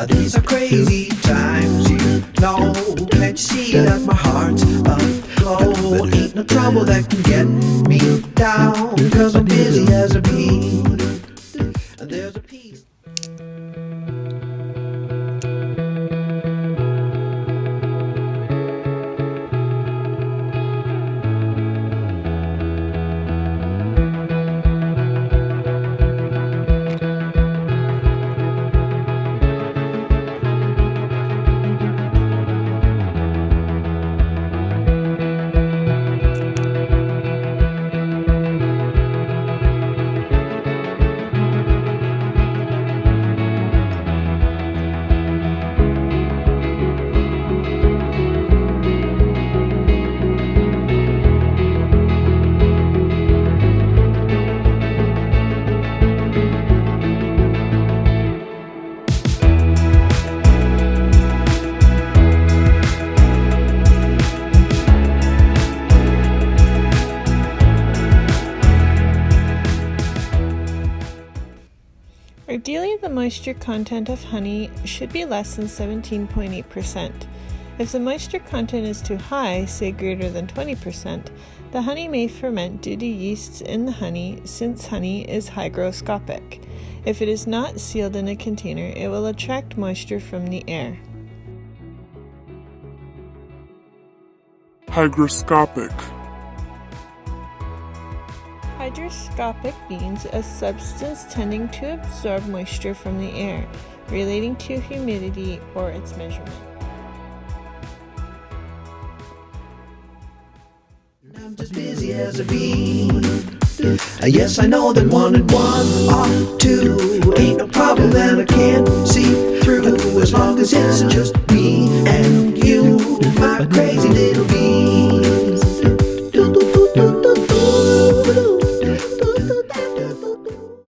These are crazy times, you know. Can't you see that my heart's aglow? Ain't no trouble that can get me down, 'cause I'm busy as a bee. And there's a piece. Ideally, the moisture content of honey should be less than 17.8%. If the moisture content is too high, say greater than 20%, the honey may ferment due to yeasts in the honey, since honey is hygroscopic. If it is not sealed in a container, it will attract moisture from the air. Hygroscopic. Hygroscopic means a substance tending to absorb moisture from the air, relating to humidity or its measurement. I'm just busy as a bee. Yes, I know that 1 and 1 are 2. Ain't no problem that I can't see through, as long as it's just me and you, my crazy little